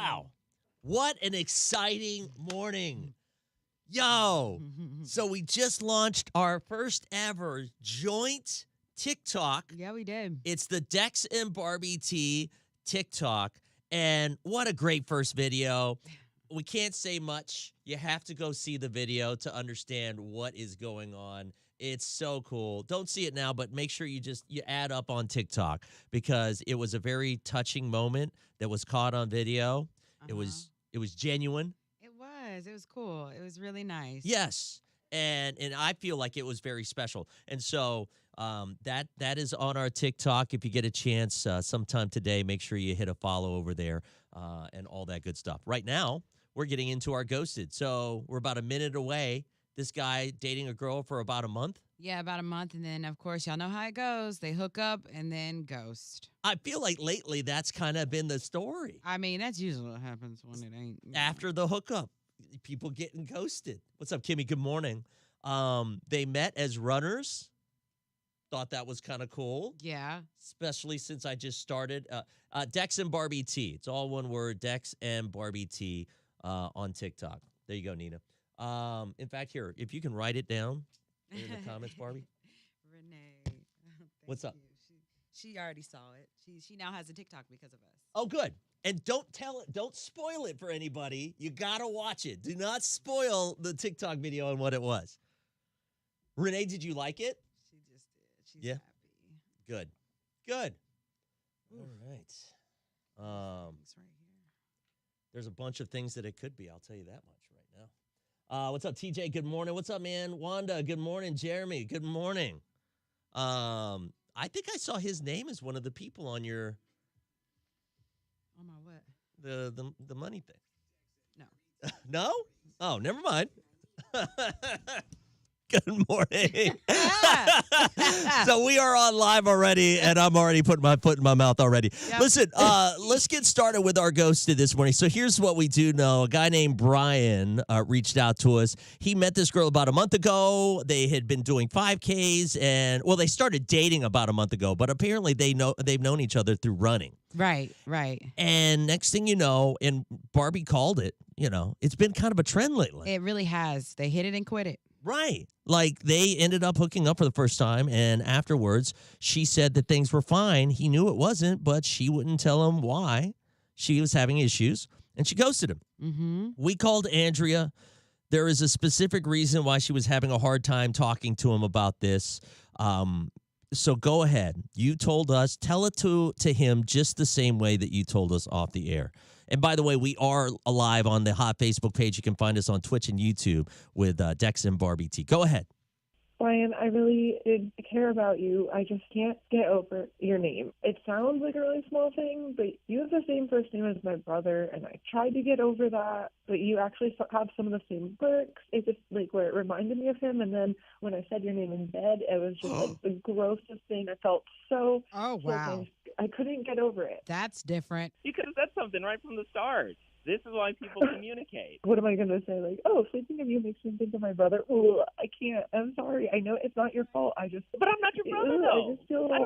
Wow. What an exciting morning. Yo. So we just launched our first ever joint TikTok. Yeah, we did. It's the Dex and Barbie T TikTok. And what a great first video. We can't say much. You have to go see the video to understand what is going on. It's so cool. Don't see it now, but make sure you add up on TikTok because it was a very touching moment that was caught on video. It was genuine. It was. It was cool. It was really nice. Yes. And I feel like it was very special. And so that is on our TikTok. If you get a chance sometime today, make sure you hit a follow over there and all that good stuff. Right now, we're getting into our ghosted. So we're about a minute away. This guy dating a girl for about a month. Yeah, about a month. And then, of course, y'all know how it goes. They hook up and then ghost. I feel like lately that's kind of been the story. I mean, that's usually what happens when it ain't. After the hookup, people getting ghosted. What's up, Kimmy? Good morning. They met as runners. Thought that was kind of cool. Yeah. Especially since I just started. Dex and Barbie T. It's all one word, Dex and Barbie T on TikTok. There you go, Nina. In fact, here, if you can write it down in the comments, Barbie. Renee. What's up? She already saw it. She now has a TikTok because of us. Oh, good. And don't spoil it for anybody. You got to watch it. Do not spoil the TikTok video and what it was. Renee, did you like it? She just did. She's happy. Good. All right. It's right here. There's a bunch of things that it could be. I'll tell you that much right now. What's up, TJ? Good morning. What's up, man? Wanda, good morning. Jeremy, good morning. I think I saw his name as one of the people on your On my what? the money thing. No. No? Oh, never mind. Good morning. So we are on live already, and I'm already putting my foot in my mouth already. Yep. Listen, let's get started with our ghosted this morning. So here's what we do know. A guy named Brian reached out to us. He met this girl about a month ago. They had been doing 5Ks, and, well, they started dating about a month ago, but apparently they've known each other through running. Right. And next thing you know, and Barbie called it, it's been kind of a trend lately. It really has. They hit it and quit it. Right. Like they ended up hooking up for the first time. And afterwards, she said that things were fine. He knew it wasn't, but she wouldn't tell him why she was having issues. And she ghosted him. Mm-hmm. We called Andrea. There is a specific reason why she was having a hard time talking to him about this. So go ahead. You told us. Tell it to him just the same way that you told us off the air. And by the way, we are live on the hot Facebook page. You can find us on Twitch and YouTube with Dex and Barbie T. Go ahead. Brian, I really did care about you. I just can't get over your name. It sounds like a really small thing, but you have the same first name as my brother, and I tried to get over that, but you actually have some of the same quirks. It just, where it reminded me of him, and then when I said your name in bed, it was just, the grossest thing. I felt so... Oh, wow. I couldn't get over it. That's different. You could have said something right from the start. This is why people communicate. What am I going to say? Thinking of you makes me think of my brother. Ooh, I can't. I'm sorry. I know it's not your fault. But I'm not your brother, though. I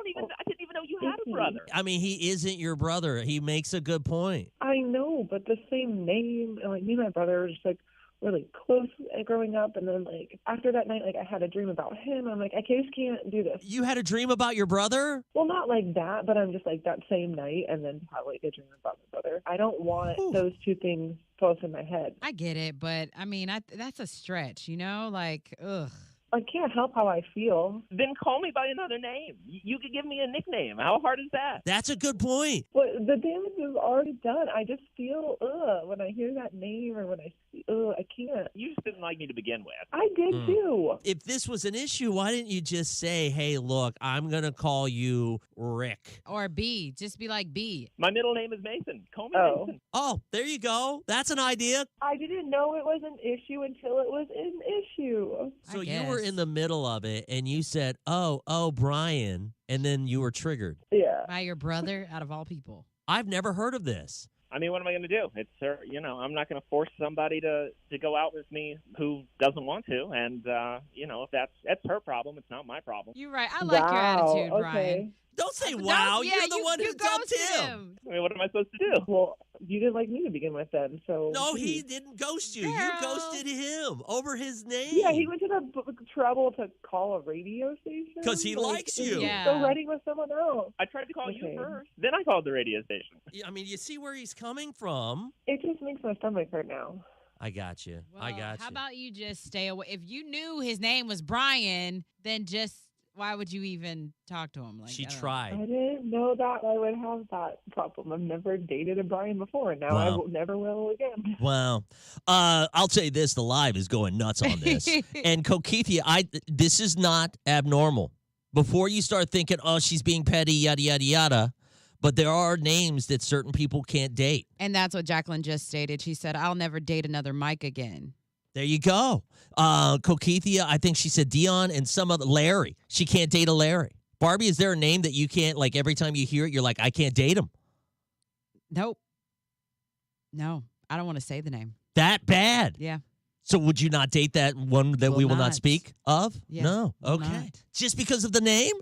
didn't even know you had a brother. I mean, he isn't your brother. He makes a good point. I know, but the same name. And, me and my brother were just, really close growing up. And then, after that night, I had a dream about him. I'm I just can't do this. You had a dream about your brother? Well, not like that, but I'm just that same night and then have a dream about my brother. I don't want those two things both in my head. I get it, but I mean, that's a stretch, ugh. I can't help how I feel. Then call me by another name. You could give me a nickname. How hard is that? That's a good point. But the damage is already done. I just feel, when I hear that name or when I see, I can't. You just didn't like me to begin with. I did too. If this was an issue, why didn't you just say, hey, look, I'm going to call you Rick? Or B. Just be like B. My middle name is Mason. Call me Mason. Oh, there you go. That's an idea. I didn't know it was an issue until it was an issue. So you were in the middle of it and you said, oh, Brian, and then you were triggered. Yeah. By your brother, out of all people. I've never heard of this. I mean, what am I going to do? It's I'm not going to force somebody to go out with me who doesn't want to, and if that's her problem, it's not my problem. You're right. I like your attitude, okay. Brian. Don't say Don't- wow. yeah, You're the one who dumped ghosted him. I mean, what am I supposed to do? Well, you didn't like me to begin with then, so. No, he geez. didn't ghost you. You Girl. ghosted him over his name. Yeah, he went to the trouble to call a radio station. 'Cause he likes you. Yeah. So ready with someone else. I tried to call Okay. you first. Then I called the radio station. I mean, you see where he's coming from. It just makes my stomach hurt now. I got you. I Well, got How you. about you just stay away? If you knew his name was Brian, then just why would you even talk to him? Like She I don't know. tried. I didn't know that I would have that problem. I've never dated a Brian before, and now I Wow. will never will again. Wow. I'll say this: the live is going nuts on this. And Kokithia, this is not abnormal. Before you start thinking, oh, she's being petty, yada yada yada, but there are names that certain people can't date. And that's what Jacqueline just stated. She said, "I'll never date another Mike again." There you go. Kokithia, I think she said Dion and some other Larry. She can't date a Larry. Barbie, is there a name that you can't, like, every time you hear it, you're like, I can't date him? Nope. No, I don't want to say the name. That bad? Yeah. So would you not date that one that Will we will not not. speak of? Yeah, No. will Okay. not. Just because of the name?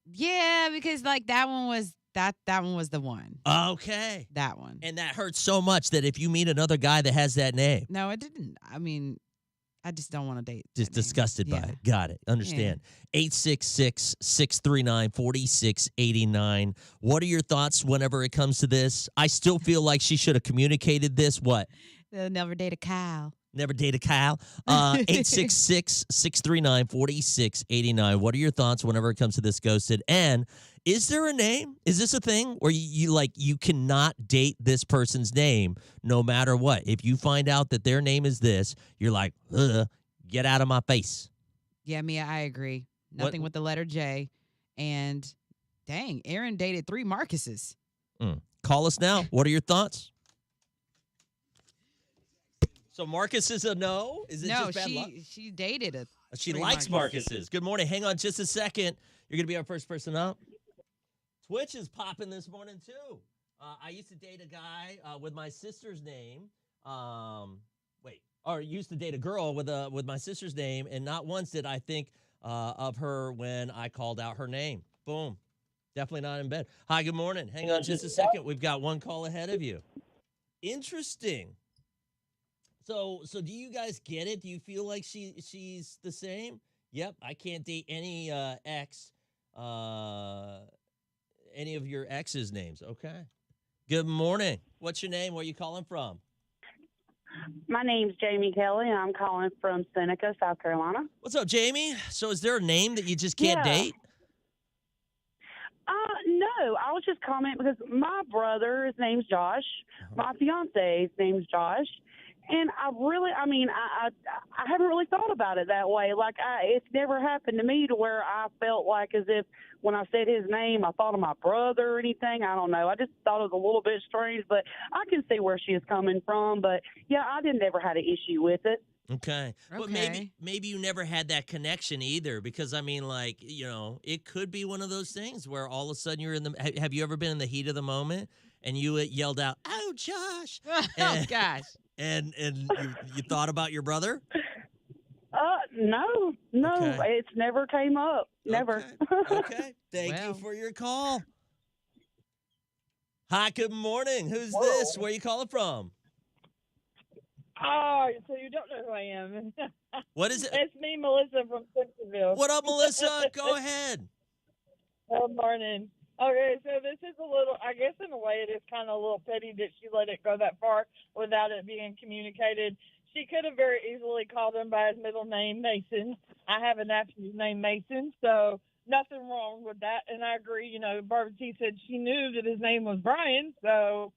Yeah, because like that one was that one was the one. Okay. That one. And that hurts so much that if you meet another guy that has that name, No, it didn't. I mean, I just don't want to date. just that name. disgusted by Yeah. it. Got it. Understand. 866-639-4689. What are your thoughts whenever it comes to this? I still feel like she should have communicated this. What? They'll never date a cow. Never date a Kyle. 866-639-4689. What are your thoughts whenever it comes to this ghosted? And is there a name? Is this a thing where you cannot date this person's name no matter what? If you find out that their name is this, you're like, ugh, get out of my face. Yeah, Mia, I agree. What- Nothing with the letter J. And dang, Aaron dated 3 Marcuses. Call us now. What are your thoughts? So Marcus is a no? Is it No, just bad luck? she dated a. She 3 likes Marcuses. Marcuses. Good morning. Hang on just a second. You're going to be our first person up. Twitch is popping this morning, too. I used to date a guy with my sister's name. Used to date a girl with my sister's name, and not once did I think of her when I called out her name. Boom. Definitely not in bed. Hi, good morning. Hang on just a second. We've got one call ahead of you. Interesting. So do you guys get it? Do you feel like she's the same? Yep, I can't date any any of your ex's names. Okay. Good morning. What's your name? Where are you calling from? My name's Jamie Kelly, and I'm calling from Seneca, South Carolina. What's up, Jamie? So is there a name that you just can't Yeah. date? No, I was just commenting because my brother, his name's Josh. My fiance's name's Josh. And I haven't really thought about it that way. Like, it's never happened to me to where I felt like as if when I said his name, I thought of my brother or anything. I don't know. I just thought it was a little bit strange, but I can see where she is coming from. But, yeah, I never had an issue with it. Okay. But Okay. maybe you never had that connection either, because I mean, like, it could be one of those things where all of a sudden you're in the have you ever been in the heat of the moment and you yelled out, "Oh, Josh." Oh gosh. And you thought about your brother? No, Okay. it's never came up. Never. Okay. Thank you Well. for your call. Hi, good morning. Who's this? Where are you calling from? Oh, so you don't know who I am. What is it? It's me, Melissa from Centerville. What up, Melissa? Go ahead. Good morning. Okay, so this is a little, I guess in a way it is kind of a little petty that she let it go that far without it being communicated. She could have very easily called him by his middle name, Mason. I have a nephew named Mason, so nothing wrong with that. And I agree, Barbara T said she knew that his name was Brian, so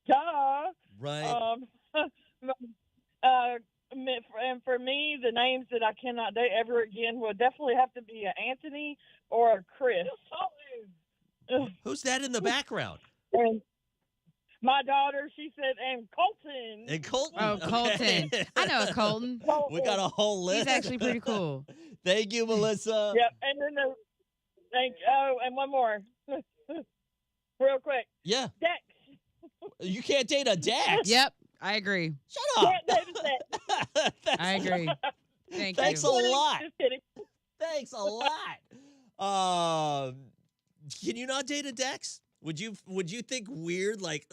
duh. Right. And for me, the names that I cannot date ever again would definitely have to be an Anthony or a Chris. Who's that in the background? And my daughter, she said, and Colton. And Colton. Oh, Okay. Colton. I know a Colton. We got a whole list. He's actually pretty cool. Thank you, Melissa. Yep. And then and one more. Real quick. Yeah. Dex. You can't date a Dax. Yep, I agree. Shut up. Can't date a Dex. I agree. Thank Thanks you. a lot. Just kidding. Thanks a lot. Can you not date a Dex? Would you think weird, like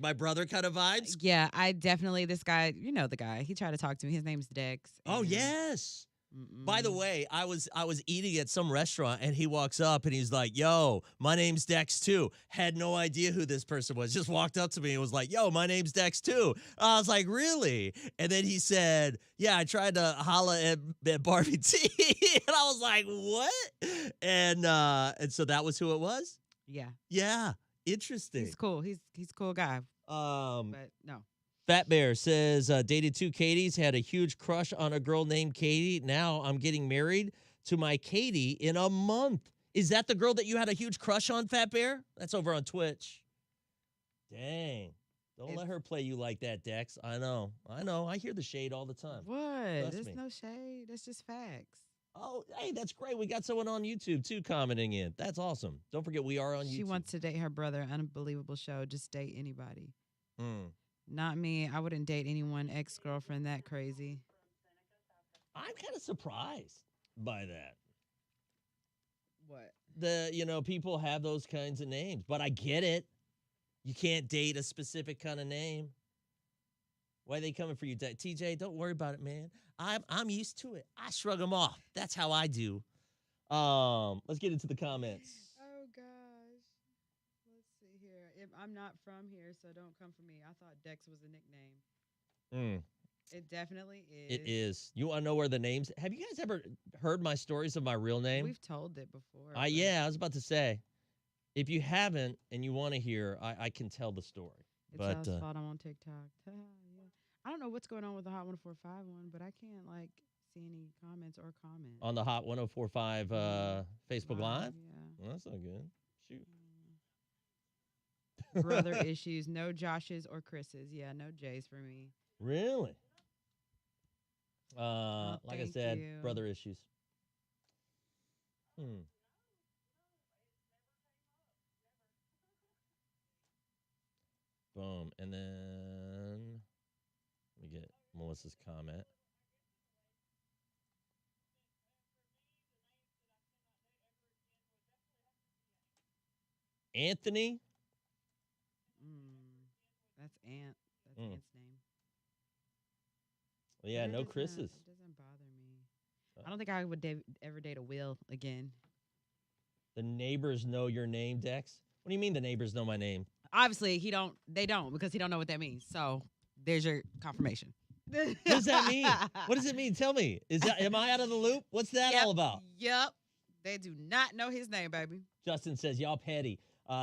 my brother kind of vibes? Yeah, I definitely, this guy, you know the guy. He tried to talk to me. His name's Dex. Oh and- yes. By the Mm-mm. way, I was eating at some restaurant and he walks up and he's like, "Yo, my name's Dex too." Had no idea who this person was. Just walked up to me and was like, "Yo, my name's Dex too." I was like, "Really?" And then he said, "Yeah, I tried to holla at Barbie T." And I was like, "What?" And so that was who it was? Yeah, Yeah. Interesting. he's cool. He's a cool guy, Um but no. Fat Bear says, dated 2 Katies, had a huge crush on a girl named Katie. Now I'm getting married to my Katie in a month. Is that the girl that you had a huge crush on, Fat Bear? That's over on Twitch. Dang. Don't let It's- her play you like that, Dex. I know. I hear the shade all the time. What? Trust There's me. no shade. That's just facts. Oh, hey, that's great. We got someone on YouTube, too, commenting in. That's awesome. Don't forget, we are on YouTube. She wants to date her brother. Unbelievable show. Just date anybody. Mm. Not me. I wouldn't date anyone ex-girlfriend that crazy. I'm kind of surprised by that. What? People have those kinds of names, but I get it. You can't date a specific kind of name. Why are they coming for you, TJ? Don't worry about it, man. I'm used to it. I shrug them off. That's how I do. Let's get into the comments. Oh gosh. Let's see here. I'm not from here, so don't come for me. I thought Dex was a nickname. Mm, It definitely is. it is. You want to know where the names? Have you guys ever heard my stories of my real name? We've told it before. but Yeah, I was about to say. If you haven't and you want to hear, I can tell the story. It's But y'all's fault I'm on TikTok. Yeah. I don't know what's going on with the Hot 145 one, but I can't see any comments or comment. on the Hot 104.5 Facebook Live, Yeah. well, that's not good. Shoot. Brother issues. No Joshes or Chris's. Yeah, no J's for me. Really? Like I Oh, thank said, you. brother issues. Boom. And then let me get Melissa's comment. Anthony. That's Aunt. That's Mm. Aunt's name. Well, yeah, But it no doesn't- Chris's. It doesn't bother me. I don't think I would ever date a Will again. The neighbors know your name, Dex. What do you mean the neighbors know my name? Obviously, they don't because he don't know what that means. So there's your confirmation. What does that mean? What does it mean? Tell me. Am I out of the loop? What's that Yep. all about? Yep. They do not know his name, baby. Justin says, y'all petty,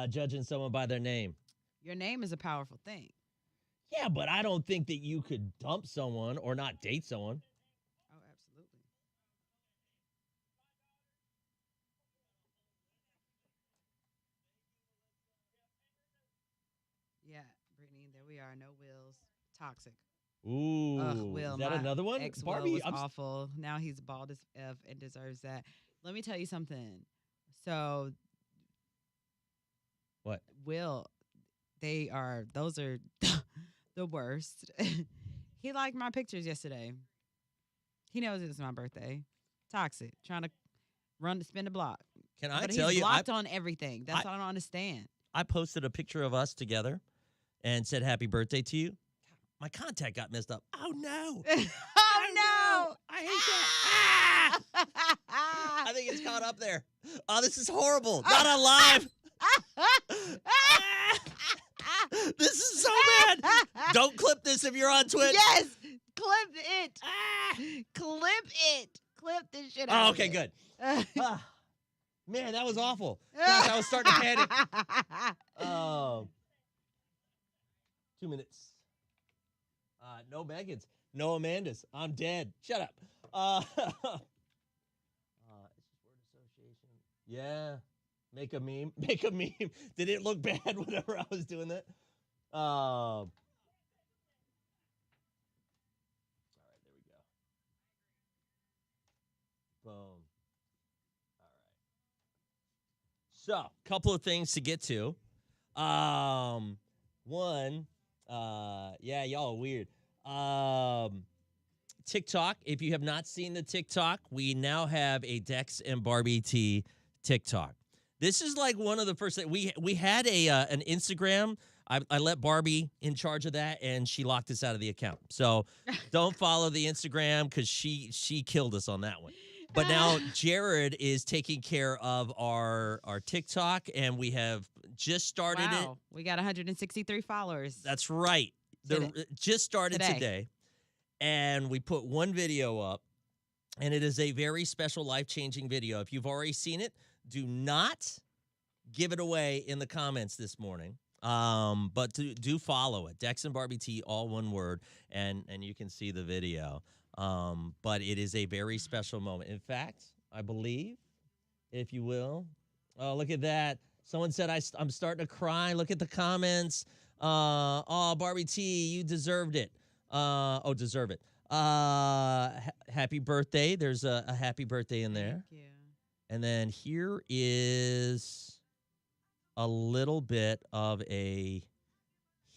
judging someone by their name. Your name is a powerful thing. Yeah, but I don't think that you could dump someone or not date someone. Oh, absolutely. Yeah, Brittany, there we are. No Wills. Toxic. Ooh, Ugh, Will. is that my another one? Ex Barbie, Will was I'm awful. Now he's bald as F and deserves that. Let me tell you something. So, What? Will, those are the worst. He liked my pictures yesterday. He knows it's my birthday. Toxic. Trying to spin the block. Can I But tell he's you? blocked on everything. That's I- what I don't understand. I posted a picture of us together and said happy birthday to you. My contact got messed up. Oh no. Oh no! I hate that. Ah! I think it's caught up there. Oh, this is horrible. Not on live. This is so bad. Don't clip this if you're on Twitch. Yes, clip it. Ah! Clip it. Clip this shit Oh, out. okay, good. Ah, man, that was awful. Gosh, I was starting to panic. 2 minutes. No Megans. No Amandas. I'm dead. Shut up. It's just word association. Yeah. Make a meme. Make a meme. Did it look bad whenever I was doing that? All right, there we go. Boom. All right. So, couple of things to get to. One, yeah, y'all are weird. TikTok. If you have not seen the TikTok, we now have a Dex and Barbie T TikTok. This is like one of the first we had an Instagram. I let Barbie in charge of that, and she locked us out of the account. So don't follow the Instagram because she killed us on that one. But now Jared is taking care of our TikTok, and we have just started it. We got 163 followers. That's right. Just started today. And we put one video up, and it is a very special, life-changing video. If you've already seen it, do not give it away in the comments this morning. But do follow it. Dex and Barbie T, all one word, and you can see the video. But it is a very special moment. In fact, I believe, if you will, oh, look at that. Someone said I'm starting to cry. Look at the comments. Oh, Barbie T, you deserved it. Deserve it. Happy birthday. There's a happy birthday in there. Thank you. And then here is a little bit of a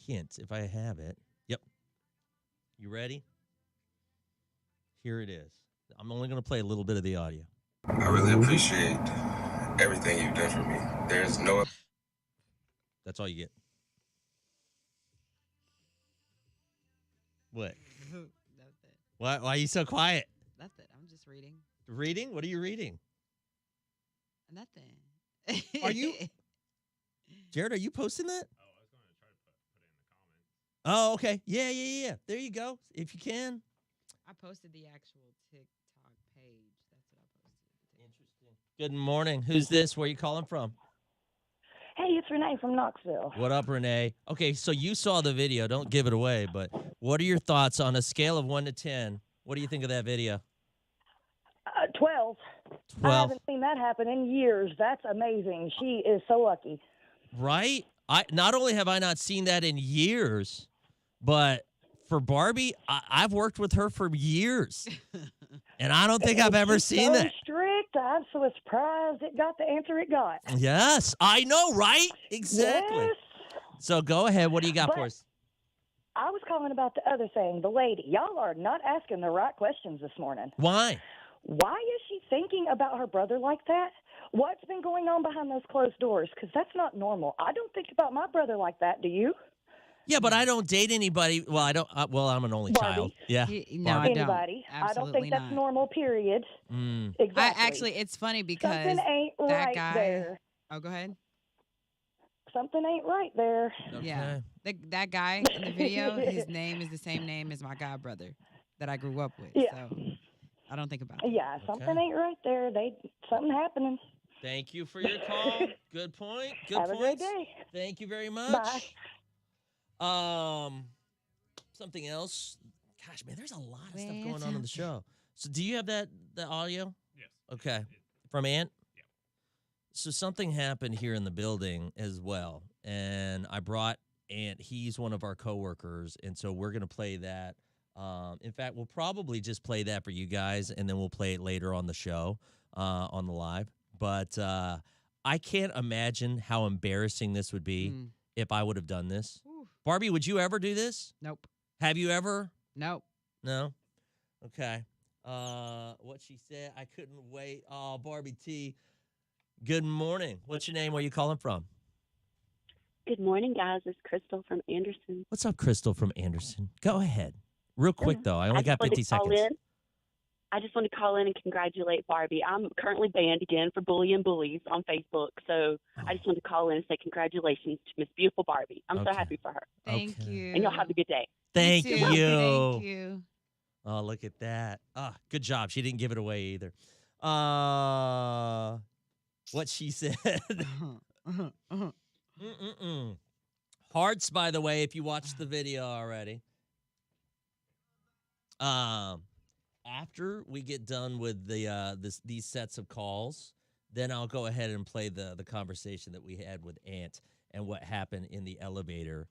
hint, if I have it. Yep. You ready? Here it is. I'm only going to play a little bit of the audio. I really appreciate everything you've done for me. There's no... That's all you get. What? Nothing. Why are you so quiet? Nothing. I'm just reading. Reading? What are you reading? Nothing. Are you... Jared, are you posting that? Oh, I was going to try to put it in the comments. Oh, okay. Yeah. There you go. If you can. I posted the actual TikTok page. That's what I posted. Interesting. Good morning. Who's this? Where are you calling from? Hey, it's Renee from Knoxville. What up, Renee? Okay, so you saw the video. Don't give it away, but what are your thoughts on a scale of 1 to 10? What do you think of that video? 12. 12. I haven't seen that happen in years. That's amazing. She is so lucky. Right? Not only have I not seen that in years, but for Barbie, I've worked with her for years. And I don't think I've ever seen so that. Strict. I'm so surprised it got the answer it got. Yes, I know, right? Exactly. Yes. So go ahead. What do you got for us? I was calling about the other thing, the lady. Y'all are not asking the right questions this morning. Why? Why is she thinking about her brother like that? What's been going on behind those closed doors? Because that's not normal. I don't think about my brother like that. Do you? Yeah, but I don't date anybody. Well, I don't. I'm an only Barbie. child. Yeah. No, I don't. Anybody. I don't Absolutely think that's not. normal, period. Mm. Exactly. It's funny because Something ain't that right guy. there. Oh, go ahead. Something ain't right there. Yeah. Okay. That guy in the video, his name is the same name as my god brother that I grew up with. Yeah. So I don't think about it. Yeah, something Okay. ain't right there. Something happening. Thank you for your call. Good point. Good Have a great points. day. Thank you very much. Bye. Something else. Gosh, man, there's a lot of stuff Well, going on in the show. So, do you have the audio? Yes. Okay, from Ant. Yeah. So something happened here in the building as well, and I brought Ant. He's one of our coworkers, and so we're gonna play that. In fact, we'll probably just play that for you guys, and then we'll play it later on the show, on the live. But I can't imagine how embarrassing this would be Mm. if I would have done this. Oof. Barbie, would you ever do this? Nope. Have you ever? Nope. No? Okay. What she said, I couldn't wait. Oh, Barbie T. Good morning. What's your name? Where you calling from? Good morning, guys. It's Crystal from Anderson. What's up, Crystal from Anderson? Go ahead. Real quick, though. I only got 50 seconds. I just want to call in and congratulate Barbie. I'm currently banned again for bullying bullies on Facebook, so I just want to call in and say congratulations to Miss Beautiful Barbie. I'm Okay. so happy for her. Thank Okay. you. And y'all have a good day. Thank too. you. Thank you. Oh, look at that. Ah, good job. She didn't give it away either. What she said. Mm-mm-mm. Hearts, by the way, if you watched the video already. After we get done with these sets of calls, then I'll go ahead and play the conversation that we had with Ant and what happened in the elevator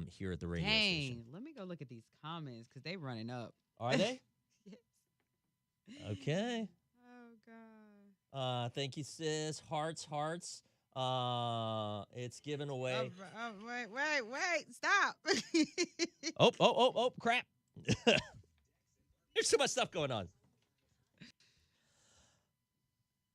here at the radio station. Dang. Let me go look at these comments because they running up. Are they? Yes. Okay. Oh, God. Thank you, sis. Hearts. It's given away. Wait. Stop. Oh, crap. There's too much stuff going on.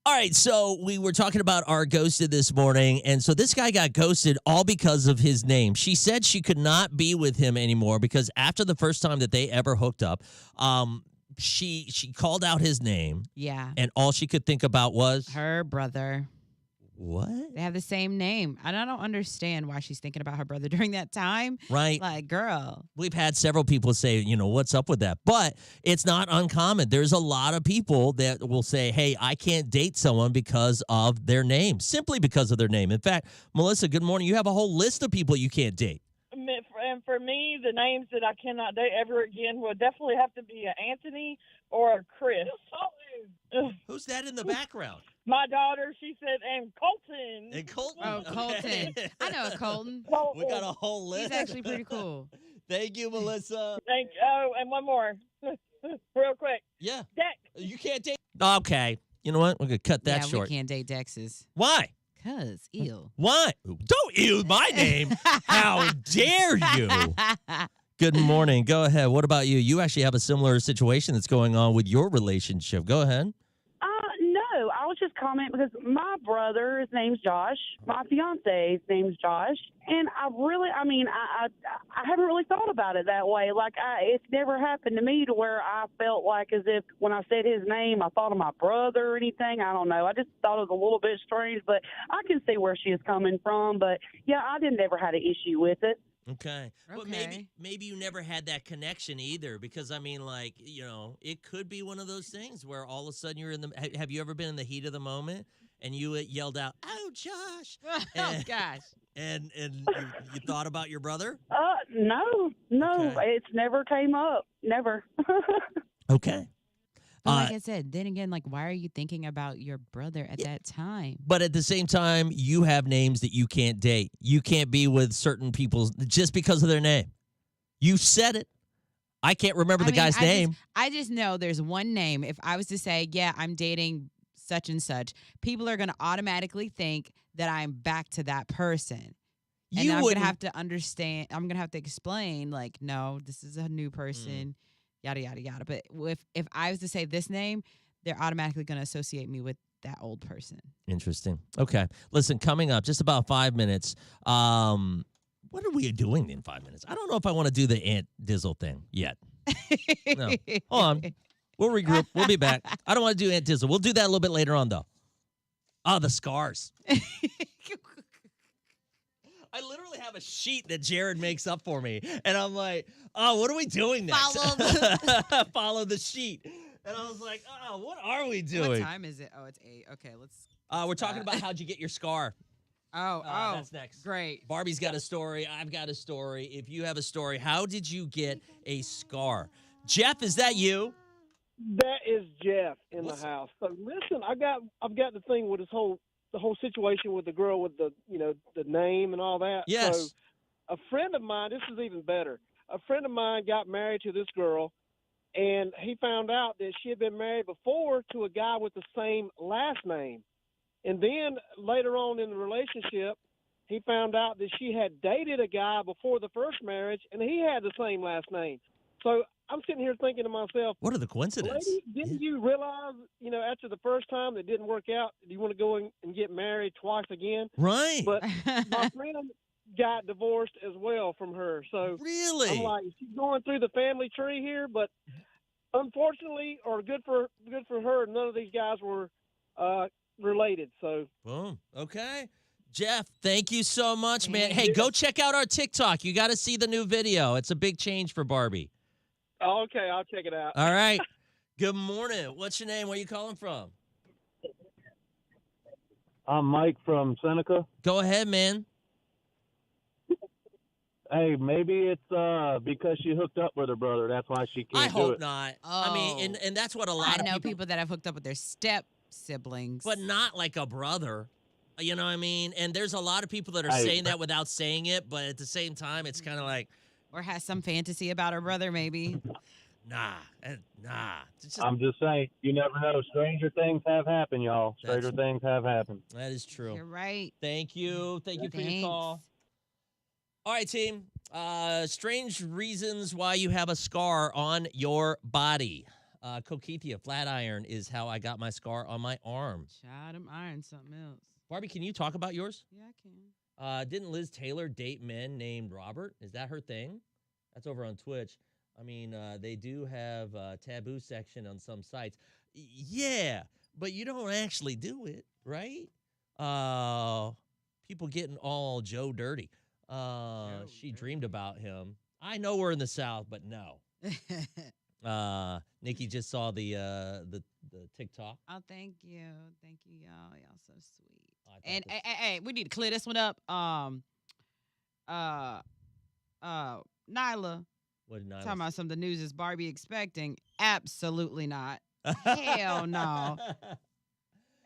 All right, so we were talking about our ghosted this morning, and so this guy got ghosted all because of his name. She said she could not be with him anymore because after the first time that they ever hooked up, she called out his name, Yeah. and all she could think about was Her brother. what? They have the same name. And I don't understand why she's thinking about her brother during that time. Right. Like, girl. We've had several people say, what's up with that? But it's not uncommon. There's a lot of people that will say, hey, I can't date someone because of their name, simply because of their name. In fact, Melissa, good morning. You have a whole list of people you can't date. And for me, the names that I cannot date ever again would definitely have to be an Anthony or a Chris. Who's that in the background? My daughter, she said, and Colton. And Colton. Oh, Colton. Okay. I know a Colton. We got a whole list. He's actually pretty cool. Thank you, Melissa. And one more. Real quick. Yeah. Dex. You can't date. Okay. You know what? We're going to cut that yeah, short. we can't date Dexes. Why? Because, ew. Why? Don't ew my name. How dare you? Good morning. Go ahead. What about you? You actually have a similar situation that's going on with your relationship. Go ahead. No, I was just commenting because my brother, his name's Josh. My fiance's name's Josh. And I haven't really thought about it that way. Like, it's never happened to me to where I felt like as if when I said his name, I thought of my brother or anything. I don't know. I just thought it was a little bit strange, but I can see where she is coming from. But, yeah, I didn't ever had an issue with it. Okay. But maybe you never had that connection either because, it could be one of those things where all of a sudden you're in the – have you ever been in the heat of the moment and you yelled out, oh, Josh? Oh, gosh. And you thought about your brother? No. Okay. It's never came up. Never. Okay. But like I said, then again, like, why are you thinking about your brother at that time? But at the same time, you have names that you can't date. You can't be with certain people just because of their name. You said it. I can't remember the guy's name. I just know there's one name. If I was to say, yeah, I'm dating such and such, people are going to automatically think that I'm back to that person. And I'm going to have to understand. I'm going to have to explain, like, no, this is a new person. Yada, yada, yada. But if I was to say this name, they're automatically going to associate me with that old person. Interesting. Okay. Listen, coming up, just about 5 minutes. What are we doing in 5 minutes? I don't know if I want to do the Aunt Dizzle thing yet. No. Hold on. We'll regroup. We'll be back. I don't want to do Aunt Dizzle. We'll do that a little bit later on, though. Oh, the scars. I literally have a sheet that Jared makes up for me. And I'm like, oh, what are we doing next? Follow the sheet. And I was like, oh, what are we doing? What time is it? Oh, it's 8. Okay, let's we're talking about how'd you get your scar. That's next. Great. Barbie's got a story. I've got a story. If you have a story, how did you get a scar? Jeff, is that you? That is Jeff in the house. So listen, I've got the thing with the whole situation with the girl with the name and all that. Yes. So a friend of mine, this is even better. A friend of mine got married to this girl, and he found out that she had been married before to a guy with the same last name. And then later on in the relationship, he found out that she had dated a guy before the first marriage, and he had the same last name. So I'm sitting here thinking to myself, what are the coincidences? Lady, didn't you realize, after the first time that didn't work out, do you want to go and get married twice again? Right. But my friend got divorced as well from her. So really, I'm like, she's going through the family tree here, but unfortunately, or good for her, none of these guys were related. So boom. Okay. Jeff, thank you so much, man. Hey, go check out our TikTok. You got to see the new video. It's a big change for Barbie. Okay, I'll check it out. All right. Good morning. What's your name? Where are you calling from? I'm Mike from Seneca. Go ahead, man. Hey, maybe it's because she hooked up with her brother. That's why she can't do it. I hope not. I mean, and that's what a lot of I know people that have hooked up with their step siblings. But not like a brother. You know what I mean? And there's a lot of people that are saying that without saying it, but at the same time, it's kind of like... Or has some fantasy about her brother, maybe. Nah. I'm just saying, you never know. Stranger things have happened, y'all. Stranger things have happened. That is true. You're right. Thank you. Thank you for your call. All right, team. Strange reasons why you have a scar on your body. Kokithia, flat iron is how I got my scar on my arm. Child, I'm iron something else. Barbie, can you talk about yours? Yeah, I can. Didn't Liz Taylor date men named Robert? Is that her thing? That's over on Twitch. I mean, they do have a taboo section on some sites. Yeah, but you don't actually do it, right? People getting all Joe dirty. She dreamed about him. I know we're in the South, but no. Nikki just saw the TikTok. Oh, thank you, y'all. Y'all so sweet. And hey, we need to clear this one up. Nyla. What did Nyla talking about some of the news is Barbie expecting? Absolutely not. Hell no.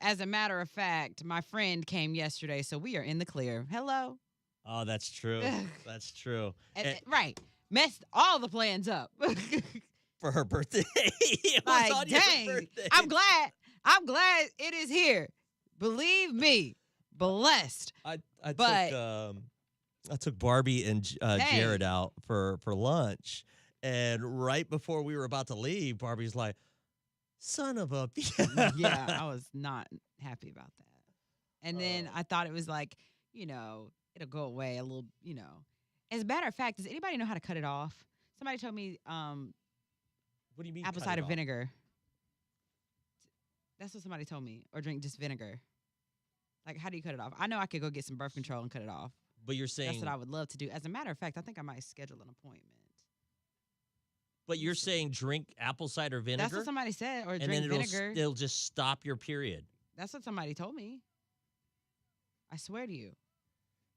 As a matter of fact, my friend came yesterday, so we are in the clear. Hello. Oh, that's true. That's true. And, right. Messed all the plans up. For her birthday. Like, dang. I'm glad it is here. Believe me. Blessed. I took Barbie and Jared out for lunch, and right before we were about to leave, Barbie's like, "Son of a Yeah, I was not happy about that. And then I thought it was like, it'll go away a little, As a matter of fact, does anybody know how to cut it off? Somebody told me what do you mean apple cider vinegar. That's what somebody told me. Or drink just vinegar. Like, how do you cut it off? I know I could go get some birth control and cut it off. But you're saying that's what I would love to do. As a matter of fact, I think I might schedule an appointment. But you're saying drink apple cider vinegar? That's what somebody said. Or and drink then vinegar. it'll just stop your period. That's what somebody told me. I swear to you.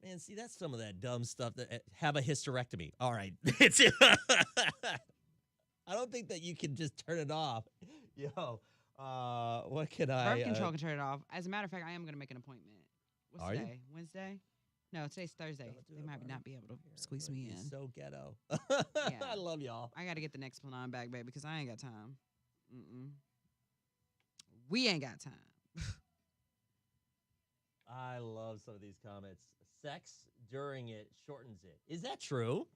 Man, see, that's some of that dumb stuff that have a hysterectomy. All right. I don't think that you can just turn it off. Yo, what can I... Birth control can turn it off. As a matter of fact, I am going to make an appointment. What's today? Wednesday? No, today's Thursday. They might not be able to squeeze me in. So ghetto. Yeah. I love y'all. I got to get the next Nexplanon back, baby, because I ain't got time. We ain't got time. I love some of these comments. Sex during it shortens it. Is that true?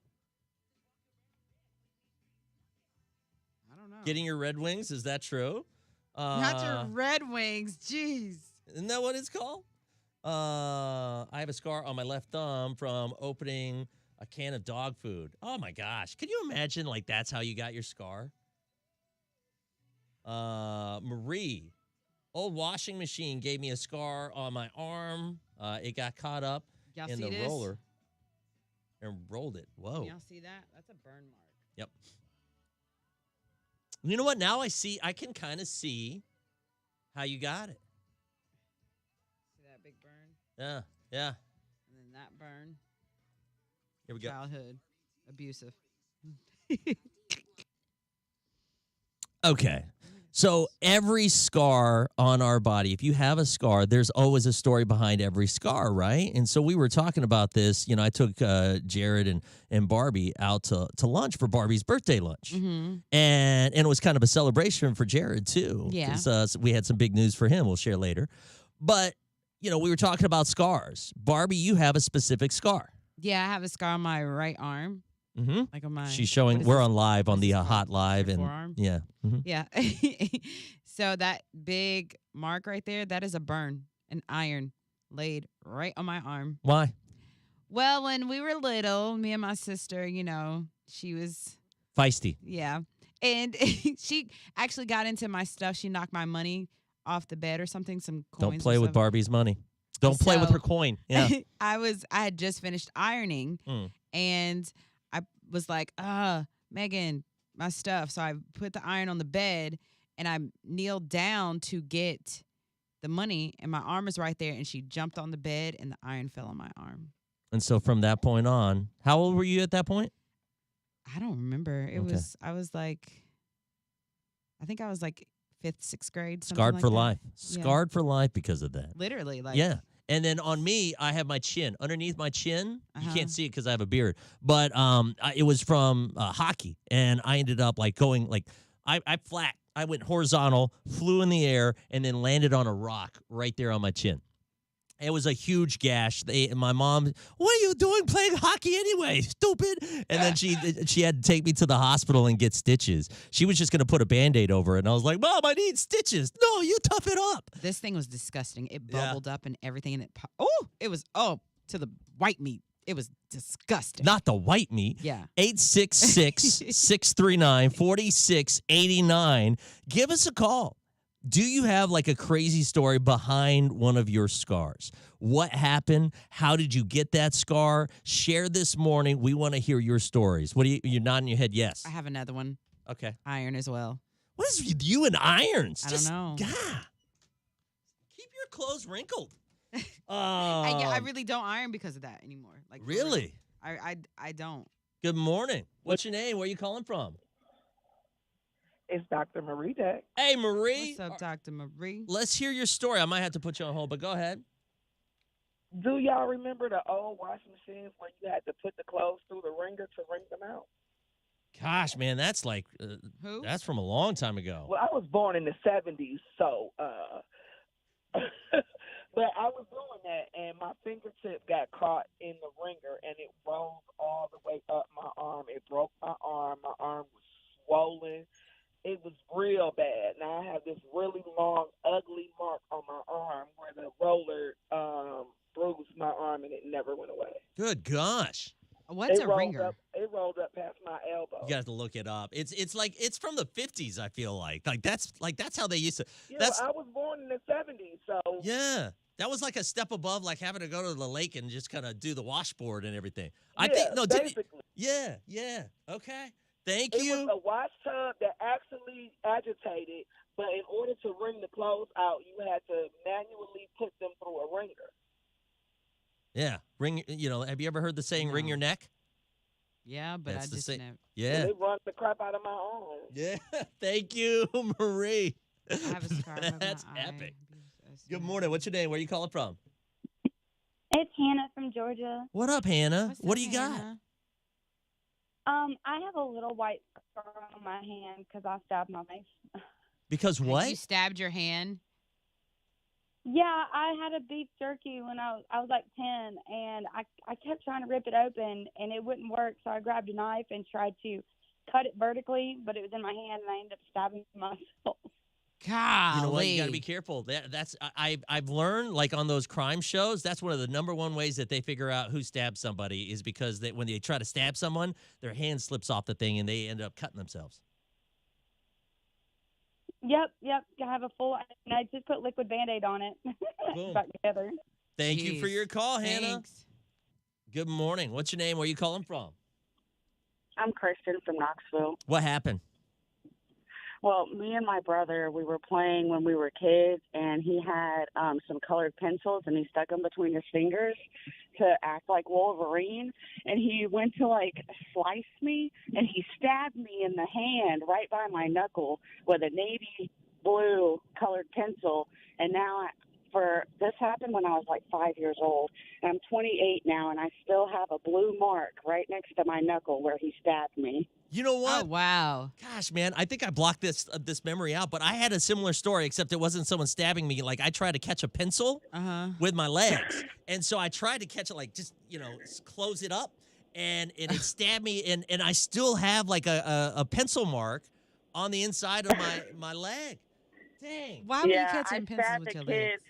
I don't know. Getting your Red Wings, is that true? Not your Red Wings. Jeez. Isn't that what it's called? I have a scar on my left thumb from opening a can of dog food. Oh, my gosh. Can you imagine, like, that's how you got your scar? Marie, old washing machine gave me a scar on my arm. It got caught up in the roller and rolled it. Whoa. Y'all see that? That's a burn mark. Yep. You know what? Now I can kind of see how you got it. See that big burn? Yeah, yeah. And then that burn. Here we go. Childhood. Abusive. Okay. So every scar on our body, if you have a scar, there's always a story behind every scar, right? And so we were talking about this. I took Jared and Barbie out to lunch for Barbie's birthday lunch. Mm-hmm. And it was kind of a celebration for Jared, too. Yeah. So we had some big news for him. We'll share later. But, we were talking about scars. Barbie, you have a specific scar. Yeah, I have a scar on my right arm. Mm-hmm. Like on my. She's showing. We're on live on the Hot Live and forearm? Yeah. Mm-hmm. Yeah. So that big mark right there, that is a burn, an iron laid right on my arm. Why? Well, when we were little, me and my sister, she was feisty. Yeah, and she actually got into my stuff. She knocked my money off the bed or something. Some coins. Don't play with Barbie's money. Don't play with her coin. Yeah. I had just finished ironing, and I was like, Megan, my stuff. So I put the iron on the bed, and I kneeled down to get the money, and my arm is right there, and she jumped on the bed, and the iron fell on my arm. And so from that point on, how old were you at that point? I don't remember. I was like 5th, 6th grade. Scarred for life. Yeah. Scarred for life because of that. Literally. Yeah. And then on me, I have my chin. Underneath my chin, you Uh-huh. can't see it because I have a beard. But it was from hockey. And I ended up going I went horizontal, flew in the air, and then landed on a rock right there on my chin. It was a huge gash. My mom, what are you doing playing hockey anyway, stupid? And then she had to take me to the hospital and get stitches. She was just going to put a Band-Aid over it. And I was like, Mom, I need stitches. No, you tough it up. This thing was disgusting. It Yeah. bubbled up and everything. And it was, to the white meat. It was disgusting. Not the white meat. Yeah. 866-639-4689. Give us a call. Do you have like a crazy story behind one of your scars? What happened? How did you get that scar? Share this morning. We want to hear your stories. What are you're nodding your head? Yes. I have another one. Okay. Iron as well. What is with you and irons? I don't know. God. Keep your clothes wrinkled. I really don't iron because of that anymore. Like for real. Really? I don't. Good morning. What's your name? Where are you calling from? It's Dr. Marie Deck. Hey, Marie. What's up, Dr. Marie? Let's hear your story. I might have to put you on hold, but go ahead. Do y'all remember the old washing machines where you had to put the clothes through the wringer to wring them out? Gosh, man, that's like Who? That's from a long time ago. Well, I was born in the 70s, so but I was doing that, and my fingertip got caught in the wringer, and it rolled all the way up my arm. It broke my arm. My arm was swollen. It was real bad. Now I have this really long, ugly mark on my arm where the roller bruised my arm, and it never went away. Good gosh. What's a ringer? It rolled up past my elbow. You got to look it up. It's like it's from the 50s, I feel like. That's how they used to. Yeah, That's I was born in the 70s, so yeah. That was like a step above, like having to go to the lake and just kind of do the washboard and everything. I Yeah, think no, did basically. Yeah. Okay. Thank It you. was a wash tub that actually agitated, but in order to wring the clothes out, you had to manually put them through a wringer. Yeah. Ring. Have you ever heard the saying "wring your neck"? Yeah, but That's I the just same- never. Yeah. And it runs the crap out of my arm. Yeah. Thank you, Marie. I have a scar above my That's eye. epic. Good morning. What's your name? Where are you calling from? It's Hannah from Georgia. What up, Hannah? What's What up, do you got? Hannah? I have a little white scar on my hand because I stabbed my face. Because what? You stabbed your hand. Yeah, I had a beef jerky when I was like 10, and I kept trying to rip it open, and it wouldn't work. So I grabbed a knife and tried to cut it vertically, but it was in my hand, and I ended up stabbing myself. Golly. You know what? You got to be careful. I've learned, like on those crime shows, that's one of the number one ways that they figure out who stabbed somebody is because when they try to stab someone, their hand slips off the thing and they end up cutting themselves. Yep. I have a full, and I just put liquid Band-Aid on it. Boom. Back together. Thank you for Jeez. your call, Hannah. Thanks. Good morning. What's your name? Where are you calling from? I'm Kristen from Knoxville. What happened? Well, me and my brother, we were playing when we were kids, and he had some colored pencils, and he stuck them between his fingers to act like Wolverine. And he went to, slice me, and he stabbed me in the hand right by my knuckle with a navy blue colored pencil. And now this happened when I was 5 years old, and I'm 28 now, and I still have a blue mark right next to my knuckle where he stabbed me. You know what? Oh, wow. Gosh, man, I think I blocked this memory out, but I had a similar story, except it wasn't someone stabbing me. Like, I tried to catch a pencil with my legs, and so I tried to catch it, just close it up, and it stabbed me, and I still have, a pencil mark on the inside of my leg. Dang. Why were you catching pencils with your legs?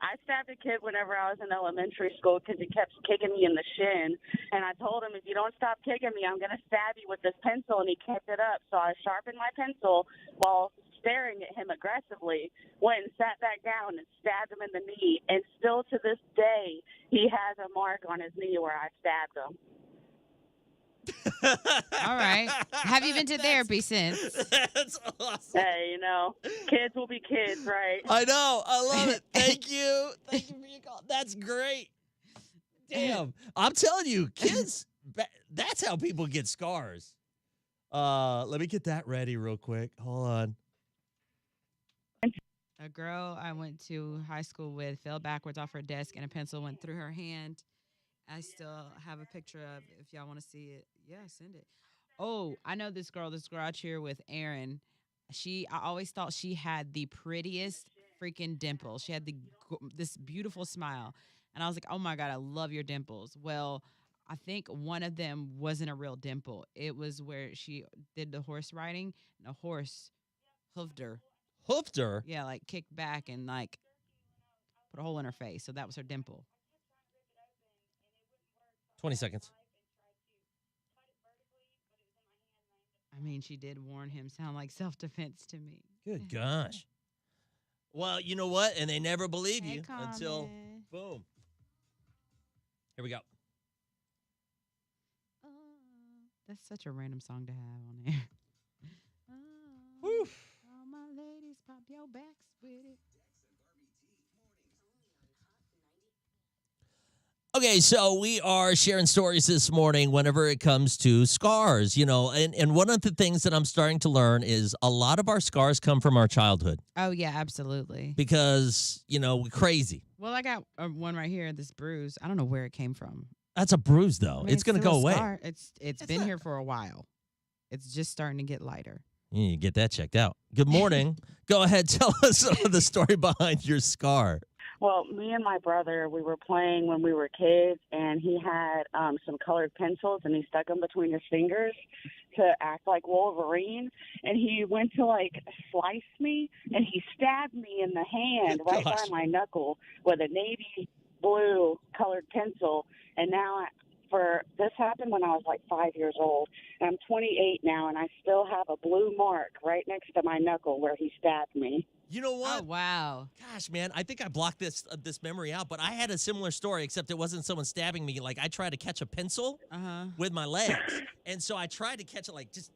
I stabbed a kid whenever I was in elementary school because he kept kicking me in the shin. And I told him, if you don't stop kicking me, I'm going to stab you with this pencil. And he kept it up. So I sharpened my pencil while staring at him aggressively, went and sat back down and stabbed him in the knee. And still to this day, he has a mark on his knee where I stabbed him. All right. Have you been to therapy since? That's awesome. Hey, kids will be kids, right? I know. I love it. Thank you. Thank you for your call. That's great. Damn. I'm telling you, kids, that's how people get scars. Let me get that ready real quick. Hold on. A girl I went to high school with fell backwards off her desk and a pencil went through her hand. I still have a picture of it if y'all want to see it. Yeah, send it. Oh, I know this girl I cheer with, Erin. I always thought she had the prettiest freaking dimples. She had this beautiful smile. And I was like, oh my God, I love your dimples. Well, I think one of them wasn't a real dimple. It was where she did the horse riding and a horse hoofed her. Hoofed her? Yeah, like kicked back and like put a hole in her face. So that was her dimple. 20 seconds. I mean, she did warn him. Sound like self-defense to me. Good gosh. Well, you know what? And they never believe you until, boom. Here we go. That's such a random song to have on there. Woo. All my ladies, pop your backs with it. Okay, so we are sharing stories this morning whenever it comes to scars, and one of the things that I'm starting to learn is a lot of our scars come from our childhood. Oh, yeah, absolutely. Because, we're crazy. Well, I got one right here, this bruise. I don't know where it came from. That's a bruise, though. I mean, it's going to go away. Scar. It's been here for a while. It's just starting to get lighter. You need to get that checked out. Good morning. Go ahead, tell us the story behind your scar. Well, me and my brother, we were playing when we were kids, and he had some colored pencils, and he stuck them between his fingers to act like Wolverine. And he went to, slice me, and he stabbed me in the hand right by my knuckle with a navy blue colored pencil. And now this happened when I was 5 years old. And I'm 28 now, and I still have a blue mark right next to my knuckle where he stabbed me. You know what? Oh, wow. Gosh, man, I think I blocked this memory out, but I had a similar story, except it wasn't someone stabbing me. I tried to catch a pencil with my legs, and so I tried to catch it, just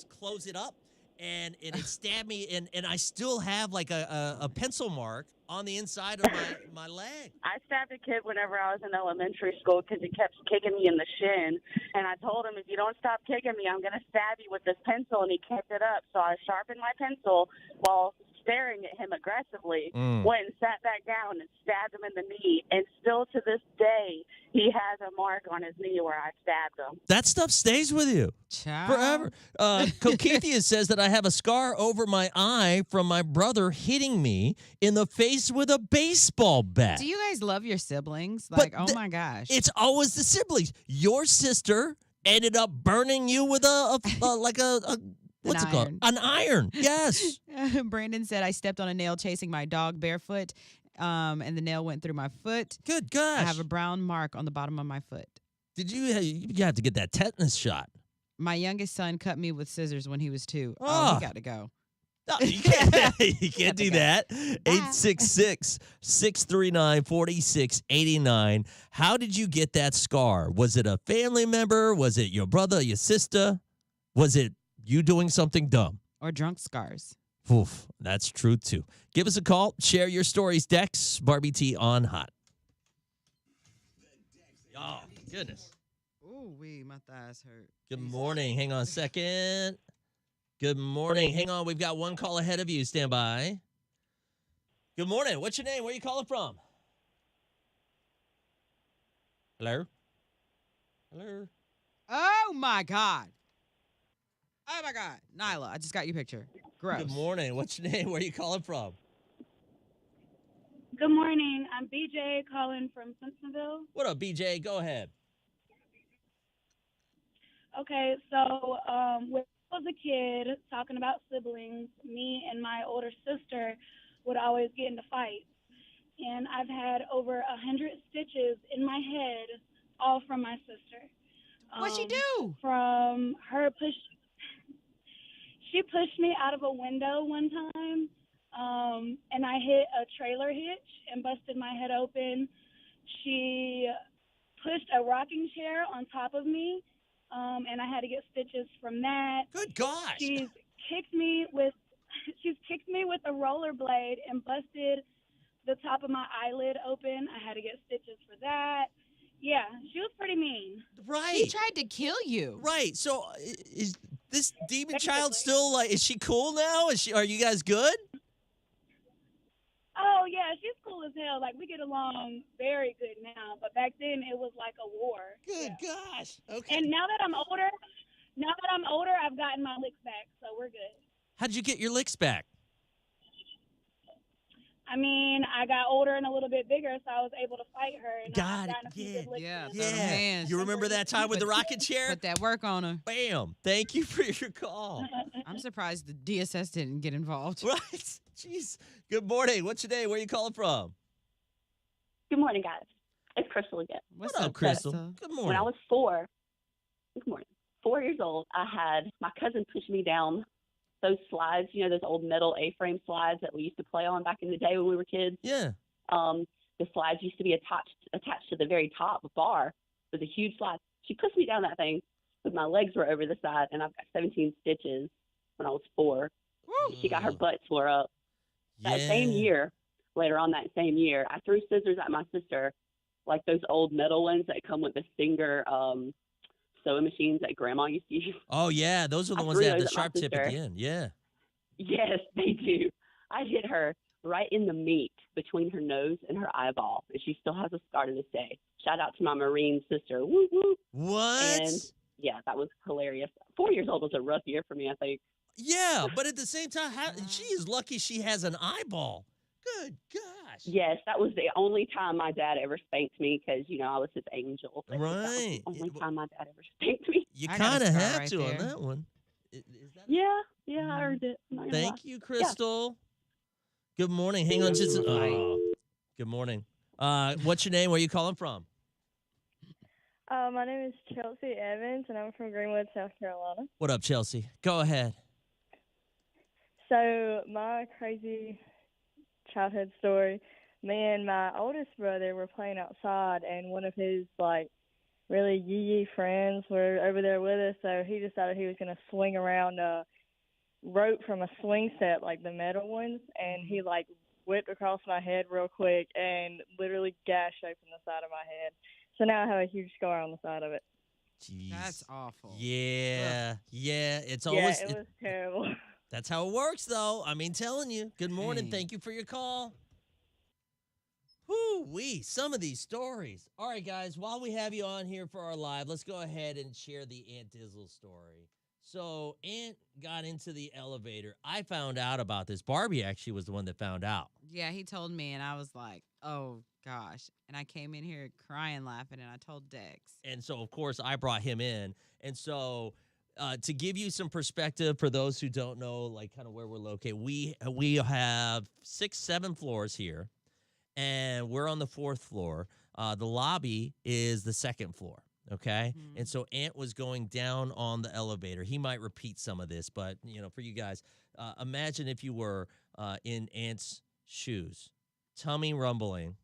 close it up, and it stabbed me, and I still have, a pencil mark on the inside of my leg. I stabbed a kid whenever I was in elementary school because he kept kicking me in the shin, and I told him, if you don't stop kicking me, I'm going to stab you with this pencil, and he kept it up. So I sharpened my pencil while staring at him aggressively, went and sat back down and stabbed him in the knee, and still to this day, he has a mark on his knee where I stabbed him. That stuff stays with you forever. Kokethia says that I have a scar over my eye from my brother hitting me in the face with a baseball bat. Do you guys love your siblings? Oh my gosh. It's always the siblings. Your sister ended up burning you with what's it called? An iron. Yes. Brandon said, I stepped on a nail chasing my dog barefoot, and the nail went through my foot. Good gosh. I have a brown mark on the bottom of my foot. Did you have to get that tetanus shot? My youngest son cut me with scissors when he was 2. Oh, he got to go. No, you can't do that. 866-639-4689. How did you get that scar? Was it a family member? Was it your brother, your sister? Was it you doing something dumb? Or drunk scars. Oof, that's true, too. Give us a call. Share your stories. Dex, Barbie T on Hot. Oh, goodness. Ooh, my thighs hurt. Good morning. Hang on a second. Good morning. Hang on. We've got one call ahead of you. Stand by. Good morning. What's your name? Where are you calling from? Hello? Hello? Oh, my God. Oh, my God. Nyla, I just got your picture. Gross. Good morning. What's your name? Where are you calling from? Good morning. I'm BJ calling from Simpsonville. What up, BJ? Go ahead. Okay, so when I was a kid, talking about siblings, me and my older sister would always get into fights. And I've had over 100 stitches in my head, all from my sister. What'd she do? From her she pushed me out of a window one time, and I hit a trailer hitch and busted my head open. She pushed a rocking chair on top of me, and I had to get stitches from that. Good gosh. She's kicked me with a rollerblade and busted the top of my eyelid open. I had to get stitches for that. Yeah, she was pretty mean. Right. She tried to kill you. Right. So is this demon child still is she cool now? Are you guys good? Oh, yeah, she's cool as hell. We get along very good now. But back then, it was like a war. Good gosh. Okay. And now that I'm older, I've gotten my licks back, so we're good. How'd you get your licks back? mean, I got older and a little bit bigger, so I was able to fight her. And Got I've it. gotten a few Yeah. good licks Yeah, in. throw them hands. You remember that time with the rocket chair? Put that work on her. Bam. Thank you for your call. I'm surprised the DSS didn't get involved. Right. Jeez. Good morning. What's your name? Where you calling from? Good morning, guys. It's Crystal again. What's What up, Crystal? Good morning. When I was 4, good morning, 4 years old, I had my cousin push me down those slides, you know, those old metal A-frame slides that we used to play on back in the day when we were kids. Yeah. The slides used to be attached to the very top bar. It was a huge slide. She pushed me down that thing, but my legs were over the side, and I've got 17 stitches when I was 4. She got her butt tore up. That same year, later on that same year, I threw scissors at my sister, like those old metal ones that come with the Singer sewing machines that Grandma used to use. Oh, yeah. Those are the I ones threw that have the those at my sharp tip at the sister. end. Yeah. Yes, they do. I hit her right in the meat between her nose and her eyeball, and she still has a scar to this day. Shout out to my Marine sister. Woo woo. What? And yeah, that was hilarious. 4 years old was a rough year for me, I think. Yeah, but at the same time, she is lucky she has an eyeball. Good gosh. Yes, that was the only time my dad ever spanked me because, you know, I was his angel. But That was Right. the only time my dad ever spanked me. You I got a kind of scar have right to on there. that one. Yeah, I earned it. I'm not gonna lie. Thank you, Crystal. Good morning. Hang on just a Good morning. What's your name? Where are you calling from? My name is Chelsea Evans, and I'm from Greenwood, South Carolina. What up, Chelsea? Go ahead. So my crazy childhood story, me and my oldest brother were playing outside, and one of his, like, really yee friends were over there with us, so he decided he was going to swing around a rope from a swing set, like the metal ones, and he, like, whipped across my head real quick and literally gashed open the side of my head. So now I have a huge scar on the side of it. Jeez. That's awful. Yeah. Yeah. It's Yeah, always. it was terrible. That's how it works, though. I mean, telling you. Good morning. Dang. Thank you for your call. Whoo-wee, some of these stories. All right, guys, while we have you on here for our live, let's go ahead and share the Aunt Dizzle story. So Aunt got into the elevator. I found out about this. Barbie actually was the one that found out. Yeah, he told me, and I was like, oh, gosh. And I came in here crying, laughing, and I told Dex. And so, of course, I brought him in. And so to give you some perspective for those who don't know, like, kind of where we're located, we have 6, 7 floors here, and we're on the 4th floor. The lobby is the 2nd floor, okay? And so Aunt was going down on the elevator. He might repeat some of this, but, you know, for you guys, imagine if you were in Aunt's shoes, tummy rumbling,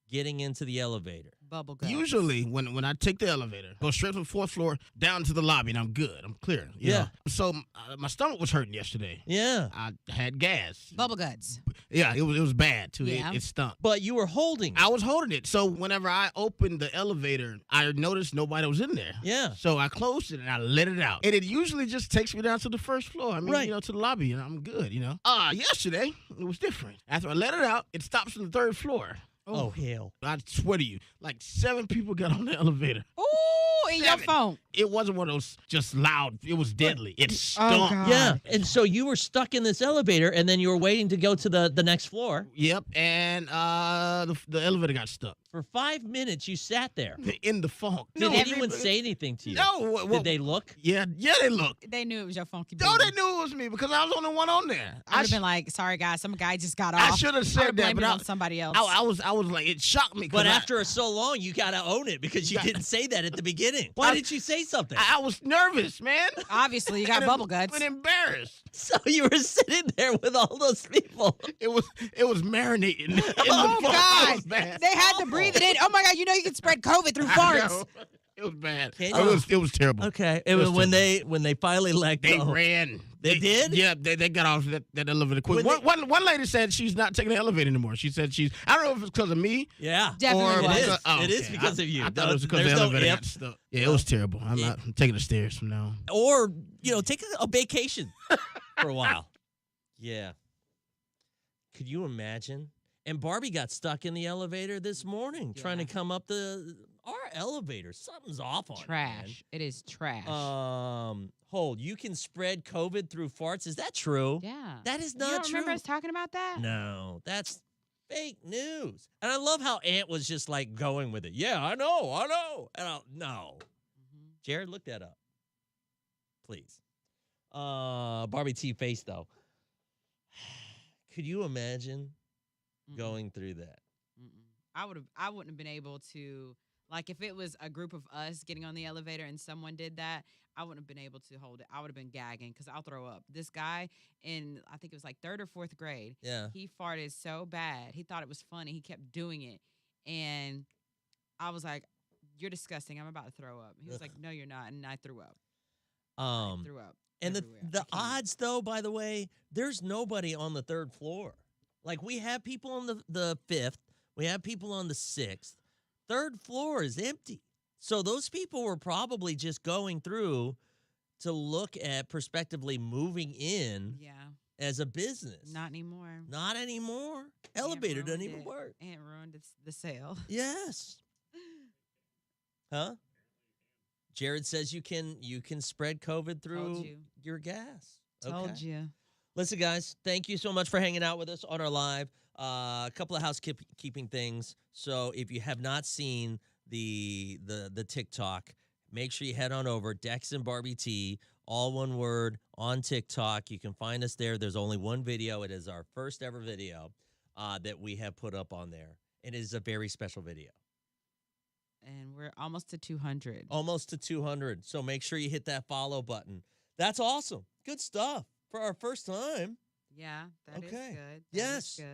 getting into the elevator. Bubble gum. Usually, when I take the elevator, go straight from the 4th floor down to the lobby, and I'm good. I'm clear. you Yeah. know? So my stomach was hurting yesterday. Yeah. I had gas. Bubble guts. Yeah, it was bad too. Yeah. It stunk. But you were holding it. I was holding it. So whenever I opened the elevator, I noticed nobody was in there. Yeah. So I closed it and I let it out. And it usually just takes me down to the 1st floor. I mean, Right. you know, to the lobby, and I'm good, you know. Yesterday, it was different. After I let it out, it stops on the 3rd floor. Oh, hell. I swear to you, like 7 people got on the elevator. Ooh, in your 7. phone. It wasn't one of those just loud. It was deadly. It Oh, stunk. God. Yeah. And so you were stuck in this elevator, and then you were waiting to go to the next floor. Yep. And the elevator got stuck. For 5 minutes, you sat there. In the funk. Did anyone say anything to you? No. Did they look? Yeah, they looked. They knew it was your funky No, baby. they knew it was me because I was the only one on there. I would have been like, sorry, guys, some guy just got off. I should have said that, blamed but it on somebody else. I was like, it shocked me. 'cause But after so long, you got to own it because you didn't say that at the beginning. Why didn't you say something? I was nervous, man. Obviously, you got bubble guts. And embarrassed. So you were sitting there with all those people. It was marinating. In Oh, the funk. God. It was bad. They had to breathe it in. Oh, my God. You know you can spread COVID through I farts. know. It was bad. Can It you? was terrible. Okay. It was when terrible. they finally let They go. ran. They did? Yeah, they got off that elevator quick. When One lady said she's not taking the elevator anymore. She said I don't know if it's because of me. Yeah. Definitely or was. because, It is because of you. I thought it was because There's the no elevator if. got stuck. Yeah, it was terrible. I'm taking the stairs from now on. Or, take a vacation for a while. Yeah. Could you imagine? And Barbie got stuck in the elevator this morning trying to come up our elevator. Something's off on Trash. It is trash. it. Hold, you can spread COVID through farts. Is that true? Yeah. That is You not don't true. remember us talking about that? No, that's Fake news. And I love how Ant was just like going with it. Yeah, I know. And no. Jared, look that up. Please. Barbie T face, though. Could you imagine going through that? I wouldn't have been able to, like, if it was a group of us getting on the elevator and someone did that, I wouldn't have been able to hold it. I would have been gagging because I'll throw up. This guy in, I think it was like 3rd or 4th grade. Yeah. He farted so bad. He thought it was funny. He kept doing it. And I was like, you're disgusting. I'm about to throw up. He was like, no, you're not. And I threw up. I threw up. And everywhere. the odds, though, by the way, there's nobody on the 3rd floor. Like, we have people on the 5th. We have people on the 6th. 3rd floor is empty. So those people were probably just going through to look at prospectively moving in as a business. Not anymore. Not anymore. Elevator doesn't even work. Aunt ruined the sale. Yes. Huh? Jared says you can spread COVID through your gas. Told you. Listen, guys, thank you so much for hanging out with us on our live. A couple of housekeeping things. So if you have not seen the TikTok, make sure you head on over Dex and Barbie T, all one word, on TikTok. You can find us there. There's only one video. It is our first ever video that we have put up on there. It is a very special video. And we're almost to 200. Almost to 200. So make sure you hit that follow button. That's awesome. Good stuff for our first time. Yeah, that is good. Yes. That is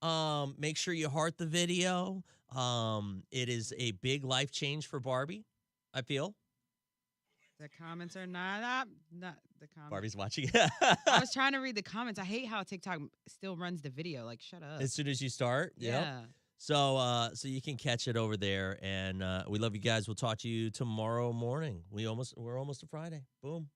good. Make sure you heart the video. It is a big life change for Barbie, I feel. The comments are not the comments. Barbie's watching. I was trying to read the comments. I hate how TikTok still runs the video. Like, shut up. As soon as you start. Yeah. Yep. So you can catch it over there, and we love you guys. We'll talk to you tomorrow morning. We're almost to Friday. Boom.